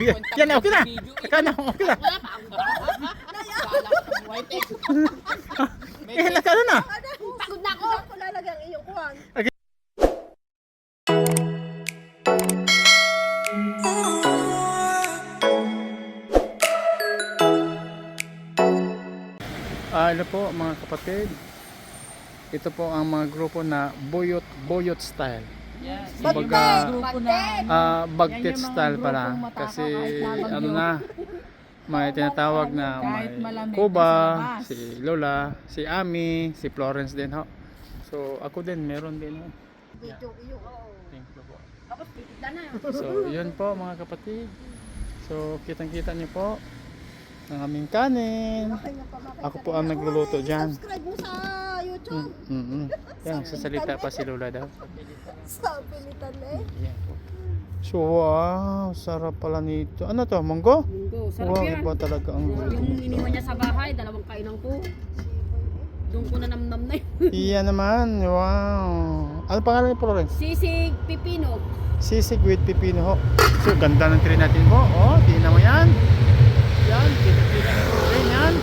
Yan, okay na. Okay na, okay na. Eh, nagkano na? Pagod na ako. Ako lalagyan ang iyong kuwan. Ano po mga kapatid, ito po ang mga grupo na boyot style. Yes. Kumbaga, Bagtet. bagtet Yan yung mga style pala. grupong matakaw Kasi kahit labag ano yun. na, may tinatawag na Kahit may malamig Kuba, na sa labas. si Lola, si Ami, si Florence din ho. So ako din, meron din ho. Video iyo. Thank you po. Ako titigda na. So yun po mga kapatid. So kitang kita niyo po ang aming kanin. Ako po ang nagluluto dyan. Subscribe mo sa YouTube. Yan, sasalita pa si Lola daw. Sa pilitan eh. Yan po. So wow, sarap pala nito. Ano to, munggo? Munggo, sarap Wow, yan. iba talaga ang Yung iniwan niya sa bahay, dalawang kainang ko. Doon ko na namnam na yun. Iyan naman, wow. Ano pangalan ni Florence? Sisig Pipino. Sisig with pipino ho. So ganda ng tray natin po. Oh, tingnan mo yan. Yan, kita ng tray yan.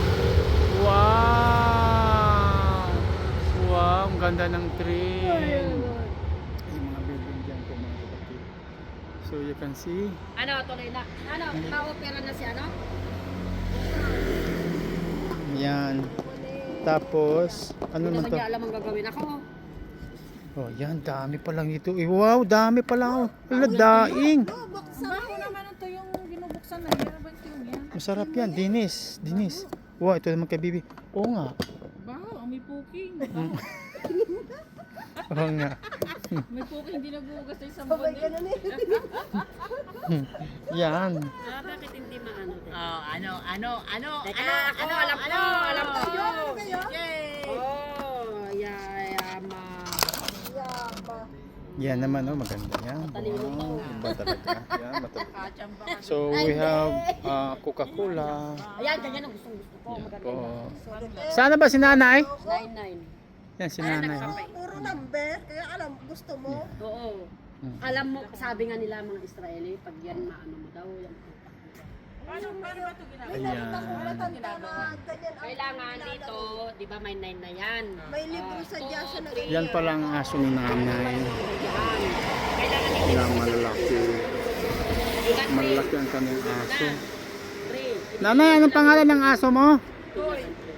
Wow. Wow, ang ganda ng tray. Yung mga building dyan po mga kapatid. So you can see. Ano, tuloy na. Ano, ka-opera na si ano? Yan. Tapos, ano Hindi naman naman to? niya alam ang gagawin ako. Oh, yan, dami pa lang ito. Eh, wow, dami pa lang. Wala, daing. Bago naman ito yung binubuksan na yan. Ba't yung yan? Masarap yan, dinis. Dinis. Wow, ito naman kay Bibi. Oo nga. Bago, may puking. Oo nga. May puking hindi nagbubugas sa isang Babay buwan. ka na eh. Yan. Ah, bakit hindi maano? Oh, ano? Teka na, ako, alam ko. Kayo? Oh, yayama. Yaba. Yan naman, oh, maganda yan. Matalino to. Wow, iba talaga. Yan, matalino. Kachamba. So, we have Coca-Cola. Ayan, ganyan ang gustong-gusto ko. Yan Maganda po. yan. Sana ba si nanay? 9-9. Yan, si nanay. Oh. Puro number. Kaya alam, gusto mo. Oo. Hmm. Alam mo, sabi nga nila mga Israeli, pag yan maano mo daw, yan. May Ayan. nakita ko matanda na ganyan ang Kailangan nilalaro. dito, di ba may 9 na yan. May libro sa Diyasa na Yan pala ang aso ni nanay. Yan. Kailangan dito. Yan, malalaki. Ilan Malalaki ang kanyang aso. 3. Nanay, anong pangalan ng aso mo?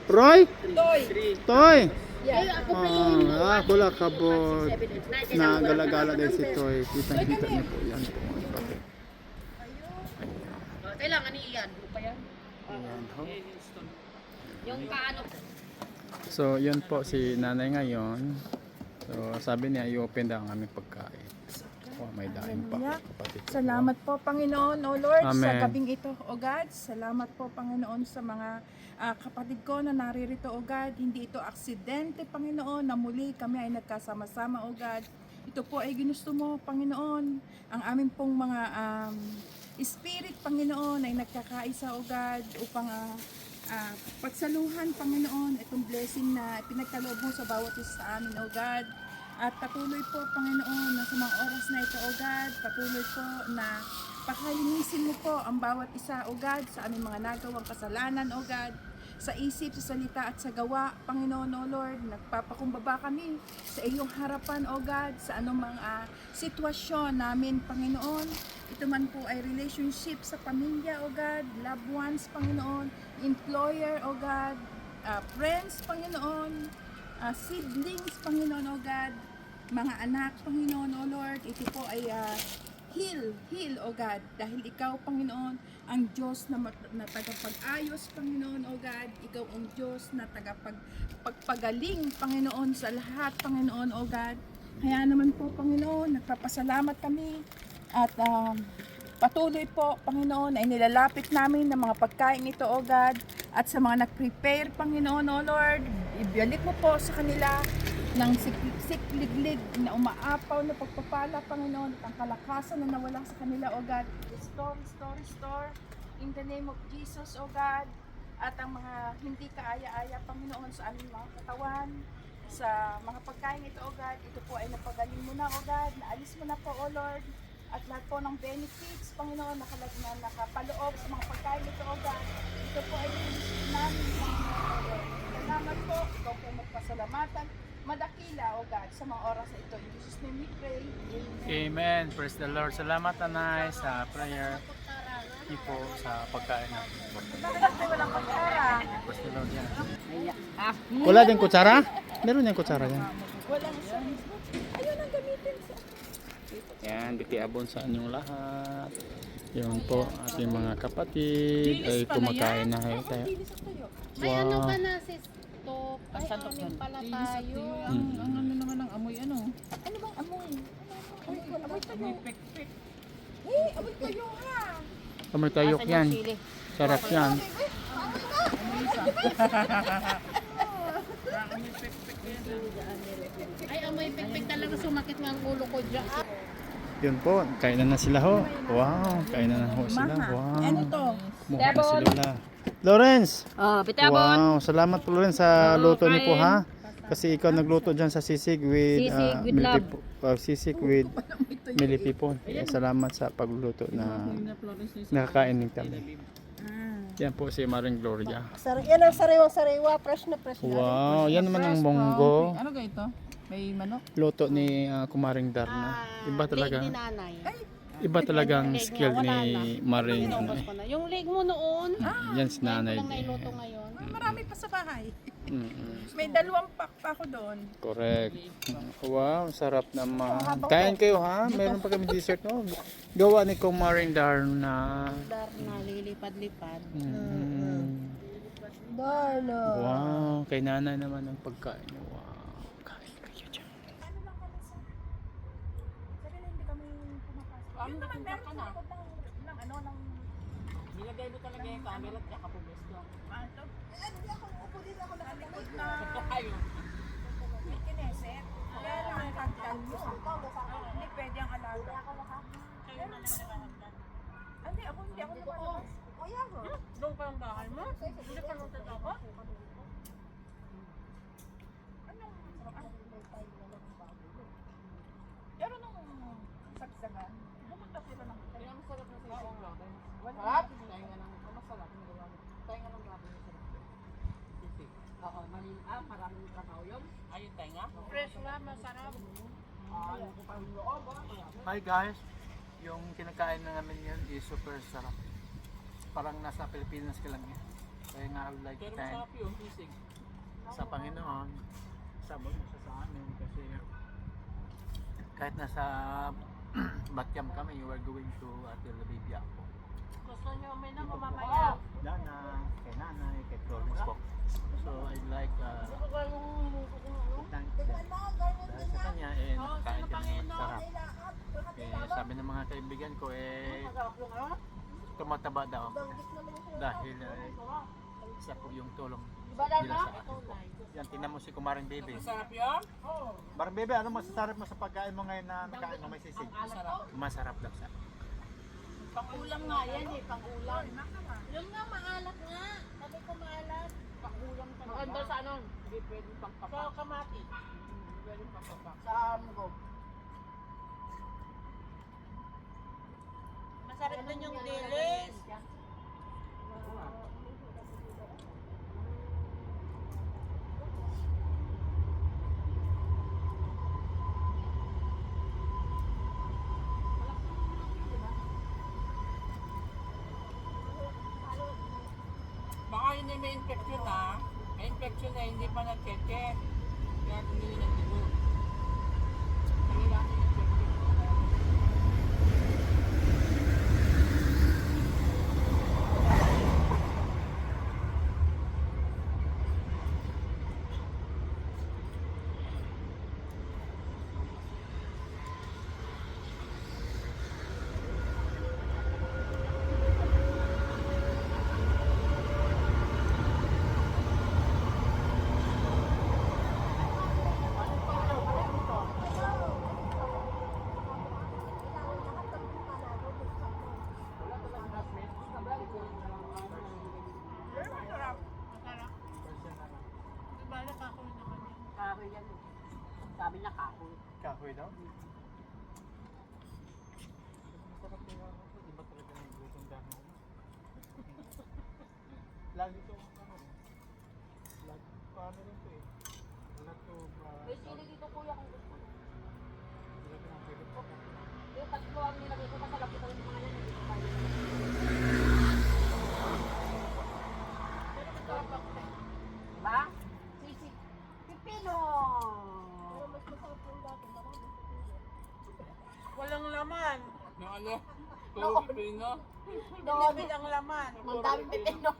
Roy? Toy. Yeah. Ako pa yung Wala kabod. 7, 8, 9. Na gala-gala din si Toy. Kitang-kita niyo po yan po. Kailangan iyan. Ano pa yan? Ayan ho. Yung paano. So, yun po si nanay ngayon. So, sabi niya, i-open daw ang aming pagkain. Oh, may daing pa. Kapatid. Salamat po, Panginoon, O Lord, sa Amen. gabing ito, O God. Salamat po, Panginoon, sa mga kapatid ko na naririto, O God. Hindi ito aksidente, Panginoon, na muli kami ay nagkasama-sama, O God. Ito po ay ginusto mo, Panginoon. Ang aming pong mga Spirit, Panginoon, ay nagkakaisa, O God, upang pagsaluhan, Panginoon, itong blessing na pinagkaloob mo sa bawat isa sa amin, O God. At patuloy po, Panginoon, na sa mga oras na ito, O God, patuloy po na pakalinisin mo po ang bawat isa, O God, sa aming mga nagawang kasalanan, O God, sa isip, sa salita at sa gawa, Panginoon, O Lord, nagpapakumbaba kami sa iyong harapan, O God, sa anumang sitwasyon namin, Panginoon. Ito man po ay relationship sa pamilya, O God, loved ones, Panginoon, employer, O God, friends, Panginoon, siblings, Panginoon, O God, mga anak, Panginoon, O Lord, ito po ay heal, O God, dahil ikaw, Panginoon, ang Diyos na tagapag-ayos, Panginoon, O God, ikaw ang Diyos na tagapagpagaling, Panginoon, sa lahat, Panginoon, O God. Kaya naman po, Panginoon, nagpapasalamat kami at patuloy po, Panginoon, ay nilalapit namin ng mga pagkain ito, O God, at sa mga nag-prepare, Panginoon, O Lord, ibalik mo po sa kanila ng sikliglig na umaapaw na pagpapala, Panginoon, at ang kalakasan na nawala sa kanila, O God. Restore, in the name of Jesus, O God, at ang mga hindi kaaya-aya, Panginoon, sa aming mga katawan, sa mga pagkain ito, O God, ito po ay napagaling mo na, O God, naalis mo na po, O Lord, at lahat po ng benefits, Panginoon, nakapaloob sa mga pagkain nito, O God. Ito po ay receive namin, Panginoon. Salamat po, ikaw po magpasalamatan, madakila, O God, sa mga oras na ito. In Jesus' name we pray. Amen. Praise the Lord. Salamat nanay sa prayer. Hindi po sa pagkain natin. Bakit po walang kutsara? Praise the Lord yan. Ah, Wala din kutsara? Meron din kutsara yan. Walang isa. Ayun ang gamitin sa... Yan, bikiabon sa inyong lahat. Yun po, ating mga kapatid ay kumakain na kayo. Dilis ang tayo. May ano Wow. ka na sis? To, ay amin pala tayo. Ang ano naman ang amoy ano? Ano bang amoy? Amoy tayo. Amoy pek-pek. Amoy tayo ha. Kamay tayok yan. Sarap yan. Ay amoy pekpek talaga sumakit nga ang ulo ko dyan. Yun po, kainan na sila ho. Wow, kainan na ho sila. Wow. Ano to? Mukha na si Lola. Lawrence! Oh, bitabon. Wow, salamat po Lawrence sa luto ni po ha. Kasi ikaw nagluto dyan sa sisig with, Sisig with love. sisig with millipipon. Kaya salamat sa pagluluto na nakakain din kami. Yan po si Maring Gloria. Yan ang sariwang-sariwa, fresh na fresh na. Wow, yan naman ang monggo. Ano ga ito? May manok? Luto ni Kumaring Darna. Iba talaga. Leg ni nanay. Iba talagang skill ni Maring. Inubos ko na. Yung leg mo noon. Yan si nanay. Lang nailuto ngayon. Marami pa sa bahay. Mm-mm. May 2 pack pa ako doon. Correct. Wow, sarap naman. Kain kayo ha. Meron pa kami dessert. No? Gawa ni Kumaring Darna. Dar na lilipad-lipad. Darno. Wow, kay nanay naman ang pagkain. Wow, kain kayo dyan. Ano lang kami sa... Sabi na hindi kami pumapasok. Yun naman, meron sa likod ng ano, ng... Nilagay mo talaga yung camera at kakapubos lang. Ano? Hindi ako, upo din ako Sa likod nakalikod. na... May kineset. Kaya naman kagdan yun. Hindi pwede ang alaga. Kayo na lang nalahagdan. Hindi ako lumalabas. Kuya mo. Doon pa ang bahay mo? Hindi pa nung tatapos? Anong... Pero nung sagsagan, pumunta sila ng... Kaya ang sarap na sa isang ramen. Wala. Tayo nga ng masarap. Tayo nga ng ramen na sarap. Sisig. Oo, maraming trabaho yun. Ayun tayo nga. Fresh nga, masarap. Hi guys, yung kinakain na namin yun is super sarap. Parang nasa Pilipinas ka lang yun. Kaya nga I would like to thank yung sisig. sa Panginoon, sabon mo siya sa amin kasi kahit nasa Batyam kami, we were going to Telebibia po. Gusto nyo may na mamamaya. Dana, kay nanay, kay Florence po. So I'd like thank them. Dahil sa kanya, nakain kami ng sarap. Sabi ng mga kaibigan ko, tumataba daw ako. Dahil isa po yung tulong nila sa akin. Yan, tingnan mo si Kumaring Bebe. Sarap yun? Kumaring Bebe, ano masasabi mo sa pagkain mo ngayon na nakain mo may sisig? Masarap daw sa Pangulam nga yan eh, pangulam. Yung nga, maalat nga. Sabi ko maalat. Pangulam talaga. Maganda sa ano? Hindi pwedeng Sa pangpapak. kamati. Pwedeng pangpapak. Sa amgog. Masarap din yung dilis. Baka yun ay may infection ha. May infection na hindi pa nag-check. Kaya hindi nang dugo. Kailangan yung infection. Pero masarap. Masarap. Bala kahoy naman yan. Kahoy yan. Sabi niya kahoy. Kahoy daw? lagi ito, ano, lagi, paano rin ito eh. Wala ito, May sili dito kuya kung gusto mo. wala ito ng pwede po. Yung tatlo ang nilagay ko kasi laki ko yung mga yan. Hindi ko kaya. Pero masarap ako eh. Diba? Sisig. Pipino! Pero mas masarap yung dati. Marami sa pili. Walang laman. Yung ano? Puro pipino. Doon. Lipid ang laman. Ang daming pipino.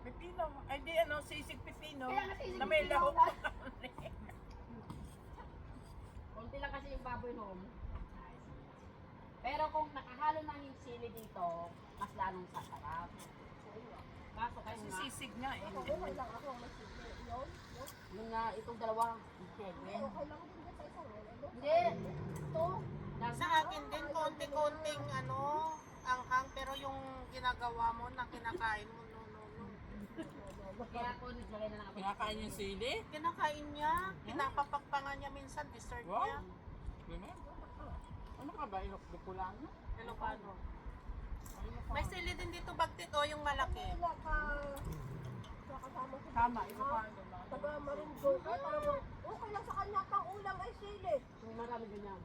Pipino. Ay di ano, sisig pipino. Kaya nga sisig Na may pipino lahok. ba? Konti lang kasi yung baboy noon. Pero kung nakahalo na yung sili dito, mas lalong sasarap. Kaso kayo Kasi nga, sisig nga eh. Okay lang ako. Mas yun. yung nga itong dalawa, Okay lang din sa isang ano. hindi, ito, Sa akin din, konti-konting ano, anghang, pero yung ginagawa mo na kinakain mo, no. kaya ako naglagay na lang ako. Kinakain yung sili? Kinakain niya, pinapapakpangan niya minsan, dessert Wow. niya. Ganun? Ano ka ba? Ilokbo ko lang? Ilocano. May sili din dito bagtit, o yung malaki. Nakasama sa Tama, Ilocano. taga Maringo. Parang okay lang sa kanya pang ulam ay sili. May marami ganyan.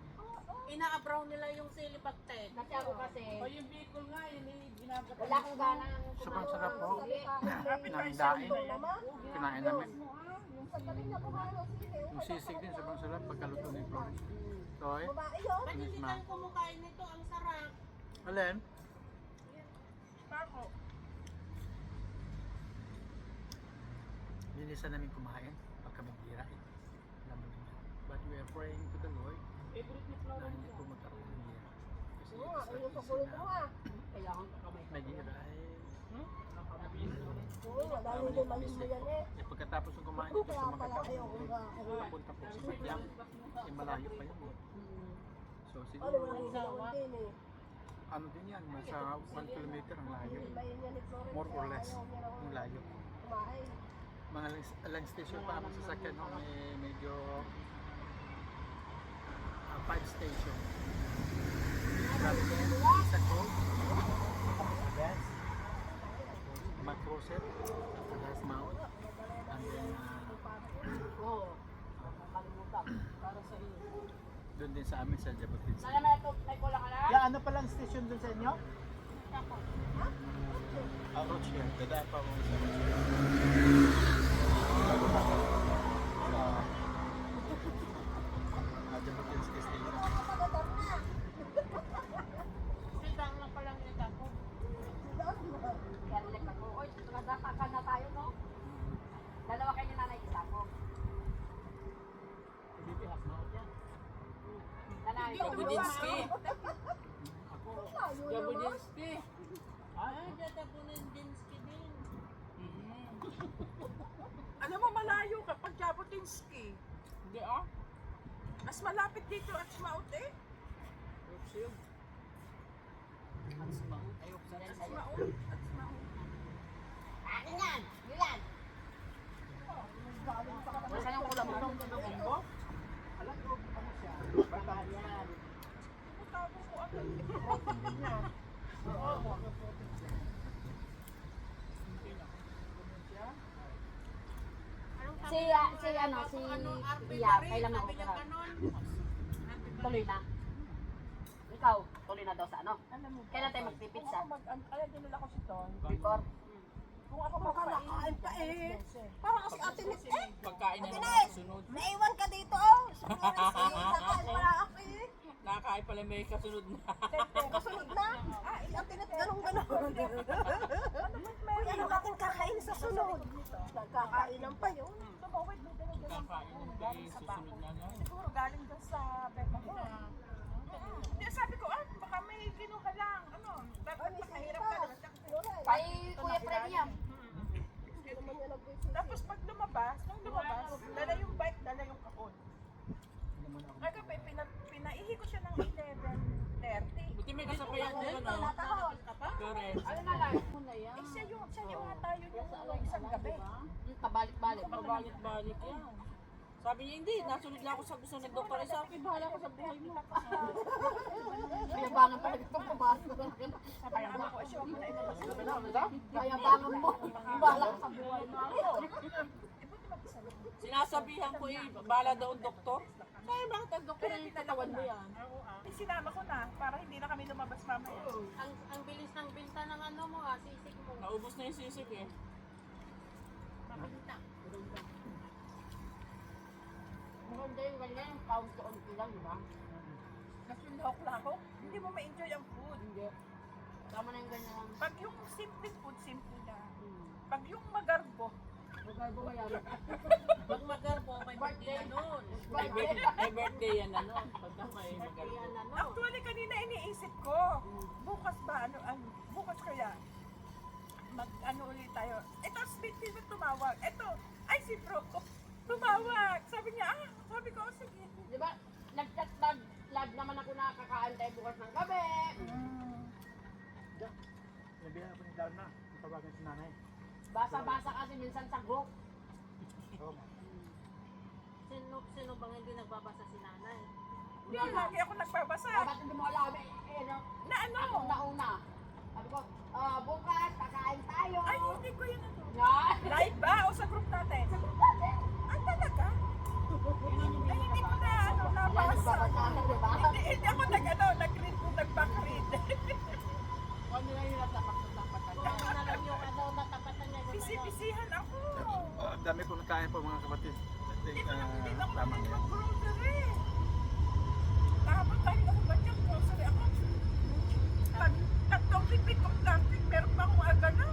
Inaabraw nila yung sili bagtit. Kasi ako kasi, O yung Bicol nga, yun eh, ginagawa. wala akong gana ng Sobrang sarap po. Hindi. Ng daing. Kinain namin. Sa tabi niya kumain ng sili. Yung sisig din, sobrang sarap pagkaluto ni Florence. Toy, Babae yun. Ba't hindi Misma. tayo kumakain nito? Ang sarap. Alin? Pako. Linisan namin kumain pag kami bira eh. Alam mo naman. But we are praying to the Lord na hindi po magkaroon ng bira. Kasi Oo nga, sa ayun sa isa kulot mo na ha. Kailangan kamay. may gira ay Oo, madami din mahin mo yan eh. eh, pagkatapos ng kumain dito Kaya sa pala ayaw Magkakapon, ko nga. papunta po sa Sadyang, eh malayo pa yun eh. So Ano, siguro, walang ginawan din eh. ano din yan, nasa 1 kilometer ang layo. Bayan niya ni Florence. More or less, Ayaw niya raw ang layo. kumain. Mga land station pa naman sasakyan, no? May medyo 5 station. Grabe din, sa Cove, Agas, Macroset, Agas Mount, and then Oo. Kalimutan. Para sa iyo. doon din sa amin sa Jabotinsky. Sana may cola ka na? Yeah, ano palang station doon sa inyo? Rochelle. Dadaan pa mo sa Jabotinsky Station. Sidang lang palang nito ako. Kaya nilek ako. Oy, nagkakaka na tayo, no? Dalawa kayo ni nanay, isa ko. Nanay, Jabudinski. Ayaw naman. Jabudinski. Ay, dadabunan din din. Alam mo, malayo ka pag Jabotinsky. Hindi ah. Mas malapit dito at Smaut eh. Smaut at Smaut. akin yan! Ilan? Nasaan yung kulang mo? Alam ko, ano siya? Bata yan. Tapos ko agad. Si Iya, kailan ako ka? Tuloy na. Ikaw, tuloy na daw sa ano? Alam mo, Kailan tayo magpipizza? kaya dinala ko si Ton. Before? Kung ako Makalakain ka eh. Parang kasi ate Nit eh. Pagkain na Ate naman Nit, kasunod. naiwan ka dito oh. Sa Florence eh. Nakain pala ako eh. Nakakain pala may kasunod na. Kasunod na. Ay, ate Nit, ganun-ganun. Uy, ano natin kakain sa sunod? Nagkakainan pa yun. Tumawid mo din ang Nakakain kay susunod na lang. siguro galing doon sa bed mo. Hindi, sabi ko, baka may kinuha lang. Ano, dapat mahirap ka lang. Kay Kuya Freddy yan. Tapos pag lumabas, nung lumabas, dala yung bike, dala yung kahon. Kagabi, pinaihi ko siya ng 11:30. Buti may kasabayan din ano. Florence. Ano na lang? Muna yan. Eh, siya yung ata yun yung isang gabi. Pabalik-balik. Pabalik-balik yan. Sabi niya, hindi, nasunod lang ako sa gusto ng doktor. Sabi, okay, bahala ko sa buhay mo. Pinabangan talaga itong pumasok. Sabi ng anak ko, desisyon mo na ilabas. Kaya bangon mo. Bahala ka sa buhay mo. Sinasabihan ko bala daw ang doktor. Ay, bakit ang doktor yung katawan mo yan? Sinama ko na para hindi na kami lumabas mamaya. Ang bilis ng binta ng ano mo ah, sisig mo. Naubos na yung sisig eh. Mabinta. Maganda yung ganyan, kaunti-unti lang, di ba? Nasunok lang ako. Hindi mo ma-enjoy ang food. Hindi. Tama na yung ganyan lang. Pag yung simple food, simple na. Hmm. Pag yung magarbo, Magkaiba mo yan. Pag magarbo, may birthday na nun. May birthday yan ano. Pagka may magaling. Yan ano. actually kanina iniisip ko, bukas ba, bukas kaya, ano ulit tayo. Ito, sweet tea na tumawag. Ito, ay si Bro, tumawag. Sabi niya, sabi ko, oh, sige. Di ba? Nag-live naman ako nakakakaan tayo bukas ng gabi. Nabihan ako ni Darna. Tawagan si nanay. Basa-basa kasi minsan sa group. Oo. Sino bang hindi nagbabasa si nanay? Hindi, lagi ako nagbabasa. Ba't hindi mo alam Na ano? Akong nauna. Sabi ko, bukas, kakain tayo. Ay, hindi ko yun ano. Yan. Live ba o sa group natin? Ay, talaga? Ay, hindi ko na, nabasa. Diba? Hindi ako nag-read ko, nag-back-read. Ano na yung natapak-tapak Kung ano na lang yung ano, natapatan niya. yung ano. Bisi-bisihan ako. Ang dami ko nakain po mga kapatid. Hindi ko na Tama yan. mag-grocery. Tapos tayo ako ba dyan, grocery ako. Tatlong repeat of plastic, meron pa akong aga na.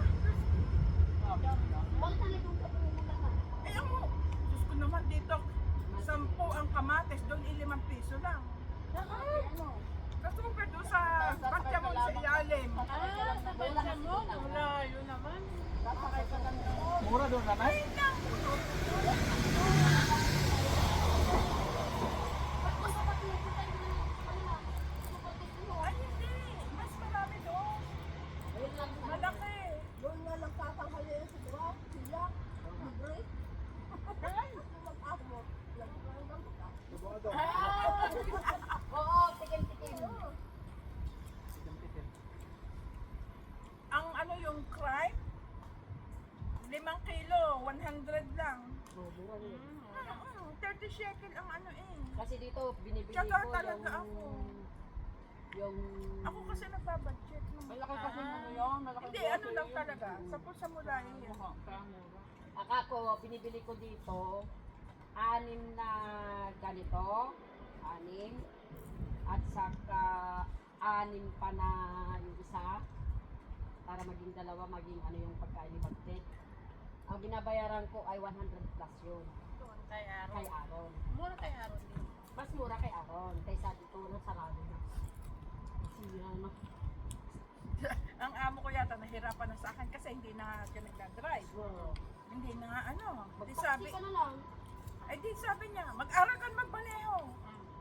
Bakit talagang kapulunan na? Eh ako, Diyos ko naman dito, 10 ang kamates, doon 5 piso lang. Ano? Kasi kung pwede sa patya mo sa ilalim. Sa bansa mo, malayo naman. Sasakay ka lang doon. Mura doon nanay? Ay hindi, mas marami doon. Ayun lang. Malaki. Doon nga lang tatanghali yan sa diba? Sila, mag-break. Mag-amo. Oo, tikim-tikim. Ang ano yung crime? 5 kilo, 100 lang. 30 shekel ang ano eh. Kasi dito, binibili Tsaka ko talaga ako. yung... Ako kasi nagbabudget. Malaki kasi ano yun. Malaki Hindi, kasi ano lang yun. talaga. Sa mula yan. Kaya mura. Ako, binibili ko dito, 6 na ganito, 6, at saka 6 pa na yung isa, para maging 2, maging ano yung pagkain ni Bagtet. Ang binabayaran ko ay 100 plus yun, Kay Aaron. kay Aaron. Mura kay Aaron din. Mas mura kay Aaron, kaysa dito na sarado na. Kasi ano, Ang amo ko yata nahirapan na sa akin kasi hindi na siya nagdadrive. Hindi na nga ano. Di sabi, magpaksi ka na lang. ay di sabi niya, mag-aral ka na magmaneho.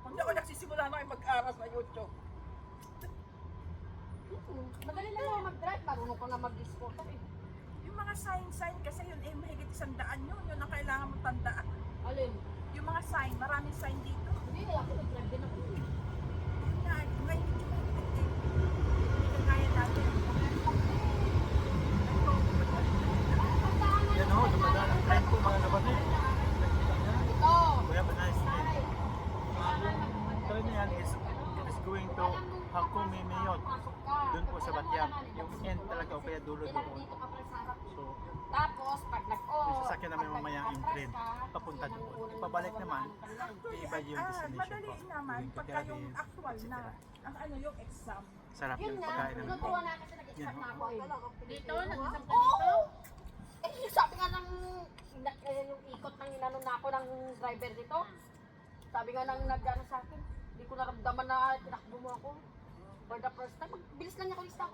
Kung ako nagsisimula na kayo mag-aral sa YouTube. Madali lang naman mag-drive, marunong ka nga mag-disco eh. Yung mga sign kasi yun eh mahigit 100 yun. Yun ang kailangan mo tandaan. Alin? Yung mga sign, maraming sign dito. Hindi, ako nag-drive din ako. Yun nga, may medyo mahigit eh. Hindi kagaya natin. Yan ho, dumadaan ang train po mga kapatid. Ito! We have a nice day. Train na yan is going to Hakumi Miyot. Doon po sa Batyam. Yung end talaga o kaya dulo doon. Dito ka pa sa harap. So, Tapos, pag may sasakyan namin mamaya yung train. Papunta doon. Pabalik naman, iba yung destination Madali po. naman Going to pagka Gabi, yung actual na. etc. Ang ano yung exam. Sarap Yun yung nga, pagkain namin. natuwa na kasi nag-exam na ako eh. Dito, nag-isang ka Oo! dito. Eh, sabi nga ng, yung ikot ng inano na ako ng driver dito. Sabi nga nang nag-ano sa akin, hindi ko naramdaman na tinakbo mo ako. For the first time, bilis lang niya ako stop.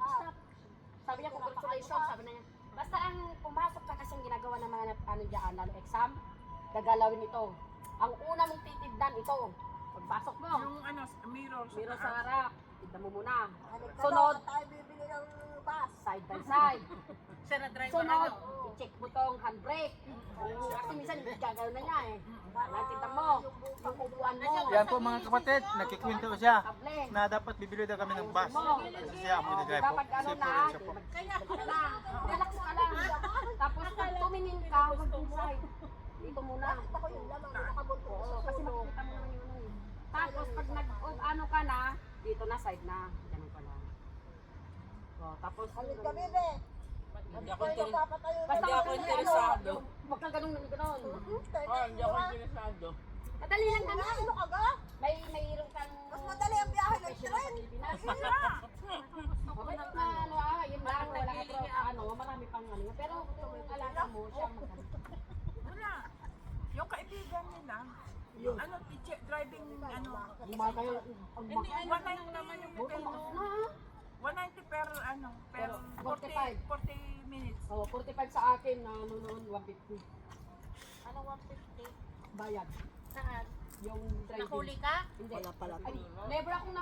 Sabi niya, congratulations, sabi na niya. Basta ang pumasok ka kasi ang ginagawa ng mga ano dyan, lalo exam, gagalawin ito. Ang una mong titignan ito, pagpasok mo, Yung ano, mirror. miro sa harap, tignan mo muna. Sunod. Sunod, Tayo bibili ng bus. side by side. Siya na driver Sunod, ano. check mo tong handbrake. Kasi minsan gagawin na niya eh. Nakita mo, yung upuan mo. Yan po mga kapatid, nagkikwento siya Kable. na dapat bibili daw kami ng bus. Kasi siya ang drive po. Dapat ano Kasi na, po rin siya po. relax ka lang. Tapos pag tumingin ka, huwag inside. Dito muna. Ako yung lamang nakabunto ko sa Kasi sulod. makikita mo naman yung ano eh. Tapos pag ano ka na, dito na side na. Ganun ka lang. Tapos Halit ka, bebe. Hindi ako Kayo papatayo na. basta Hindi ako wag kang interesado. Huwag kang ganun. Hindi ako interesado. Madali lang naman. Ano ka ga? Mayroon kang Mas madali ang biyahe ng train. Okay lang na ano yun lang wala ka marami pang ano. Pero kung alaga mo siya maganda. Wala. Yung kaibigan nila, ano, teacher, driving, ano, Bumaka kayo ang hindi, 190 naman yung hotel mo. na. 190 per, ano, per Pero 40 minutes. Oh, 45 sa akin na ano noon 150. Ano 150? Bayad. Saan? Yung driving. Nahuli ka? Hindi. Wala pala. Ay, never ako na